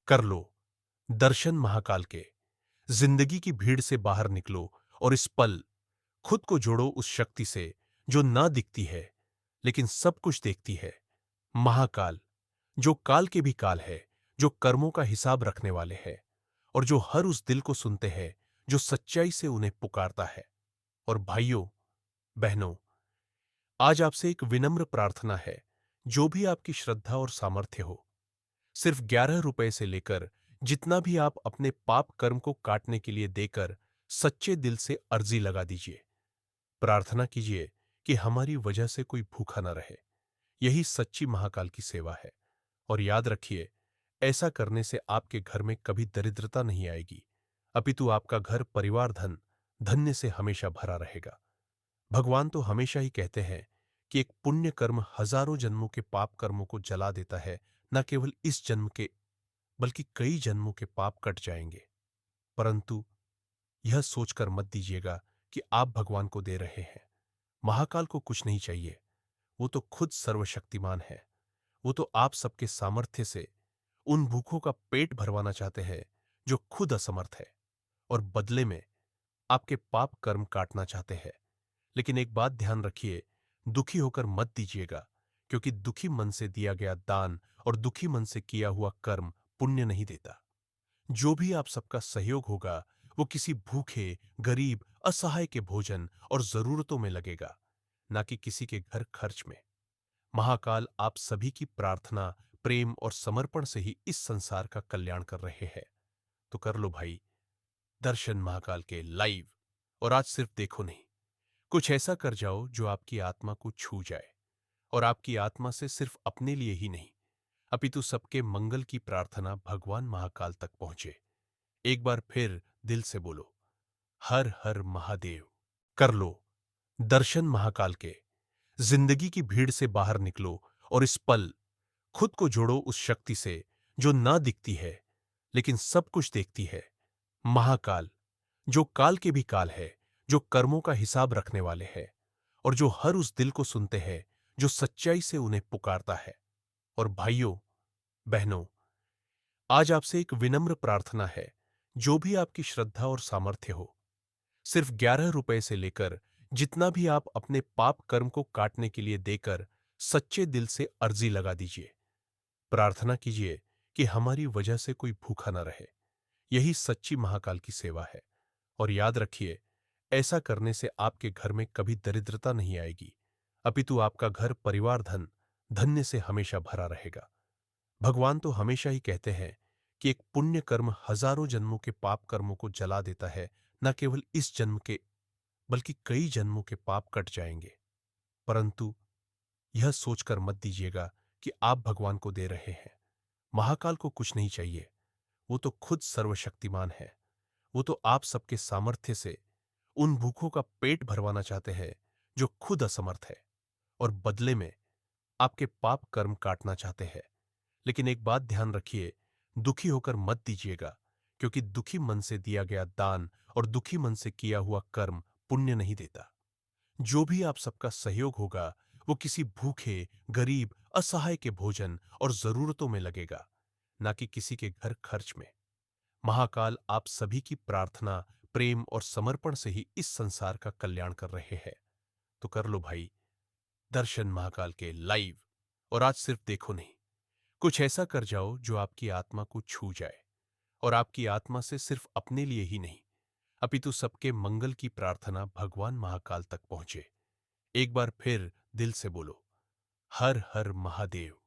कर लो दर्शन महाकाल के। जिंदगी की भीड़ से बाहर निकलो और इस पल खुद को जोड़ो उस शक्ति से जो ना दिखती है लेकिन सब कुछ देखती है। महाकाल, जो काल के भी काल है, जो कर्मों का हिसाब रखने वाले हैं और जो हर उस दिल को सुनते हैं जो सच्चाई से उन्हें पुकारता है। और भाइयों, बहनों, आज आपसे एक विनम्र प्रार्थना है। जो भी आपकी श्रद्धा और सामर्थ्य हो, सिर्फ 11 रुपए से लेकर जितना भी आप अपने पाप कर्म को काटने के लिए देकर सच्चे दिल से अर्जी लगा दीजिए। प्रार्थना कीजिए कि हमारी वजह से कोई भूखा न रहे। यही सच्ची महाकाल की सेवा है। और याद रखिए, ऐसा करने से आपके घर में कभी दरिद्रता नहीं आएगी, अपितु आपका घर परिवार धन्य से हमेशा भरा रहेगा। भगवान तो हमेशा ही कहते हैं कि एक पुण्य कर्म हजारों जन्मों के पाप कर्मों को जला देता है। न केवल इस जन्म के, बल्कि कई जन्मों के पाप कट जाएंगे। परंतु यह सोचकर मत दीजिएगा कि आप भगवान को दे रहे हैं। महाकाल को कुछ नहीं चाहिए। वो तो खुद सर्वशक्तिमान है। वो तो आप सबके सामर्थ्य से उन भूखों का पेट भरवाना चाहते हैं जो खुद असमर्थ है, और बदले में आपके पाप कर्म काटना चाहते हैं। लेकिन एक बात ध्यान रखिए, दुखी होकर मत दीजिएगा, क्योंकि दुखी मन से दिया गया दान और दुखी मन से किया हुआ कर्म पुण्य नहीं देता। जो भी आप सबका सहयोग होगा वो किसी भूखे, गरीब, असहाय के भोजन और जरूरतों में लगेगा, ना कि किसी के घर खर्च में। महाकाल आप सभी की प्रार्थना, प्रेम और समर्पण से ही इस संसार का कल्याण कर रहे हैं। तो कर लो भाई दर्शन महाकाल के लाइव। और आज सिर्फ देखो नहीं, कुछ ऐसा कर जाओ जो आपकी आत्मा को छू जाए, और आपकी आत्मा से सिर्फ अपने लिए ही नहीं, अपितु सबके मंगल की प्रार्थना भगवान महाकाल तक पहुंचे। एक बार फिर दिल से बोलो, हर हर महादेव। कर लो दर्शन महाकाल के। जिंदगी की भीड़ से बाहर निकलो और इस पल खुद को जोड़ो उस शक्ति से जो ना दिखती है लेकिन सब कुछ देखती है। महाकाल, जो काल के भी काल है, जो कर्मों का हिसाब रखने वाले हैं और जो हर उस दिल को सुनते हैं जो सच्चाई से उन्हें पुकारता है। और भाइयों, बहनों, आज आपसे एक विनम्र प्रार्थना है। जो भी आपकी श्रद्धा और सामर्थ्य हो, सिर्फ 11 रुपए से लेकर जितना भी आप अपने पाप कर्म को काटने के लिए देकर सच्चे दिल से अर्जी लगा दीजिए। प्रार्थना कीजिए कि हमारी वजह से कोई भूखा न रहे। यही सच्ची महाकाल की सेवा है। और याद रखिए, ऐसा करने से आपके घर में कभी दरिद्रता नहीं आएगी, अपितु आपका घर परिवार धन्य से हमेशा भरा रहेगा। भगवान तो हमेशा ही कहते हैं कि एक पुण्य कर्म हजारों जन्मों के पाप कर्मों को जला देता है। न केवल इस जन्म के, बल्कि कई जन्मों के पाप कट जाएंगे। परंतु यह सोचकर मत दीजिएगा कि आप भगवान को दे रहे हैं। महाकाल को कुछ नहीं चाहिए। वो तो खुद सर्वशक्तिमान है। वो तो आप सबके सामर्थ्य से उन भूखों का पेट भरवाना चाहते हैं जो खुद असमर्थ है, और बदले में आपके पाप कर्म काटना चाहते हैं। लेकिन एक बात ध्यान रखिए, दुखी होकर मत दीजिएगा, क्योंकि दुखी मन से दिया गया दान और दुखी मन से किया हुआ कर्म पुण्य नहीं देता। जो भी आप सबका सहयोग होगा वो किसी भूखे, गरीब, असहाय के भोजन और जरूरतों में लगेगा, ना कि किसी के घर खर्च में। महाकाल आप सभी की प्रार्थना, प्रेम और समर्पण से ही इस संसार का कल्याण कर रहे हैं। तो कर लो भाई दर्शन महाकाल के लाइव। और आज सिर्फ देखो नहीं, कुछ ऐसा कर जाओ जो आपकी आत्मा को छू जाए, और आपकी आत्मा से सिर्फ अपने लिए ही नहीं, अपितु सबके मंगल की प्रार्थना भगवान महाकाल तक पहुंचे। एक बार फिर दिल से बोलो, हर हर महादेव।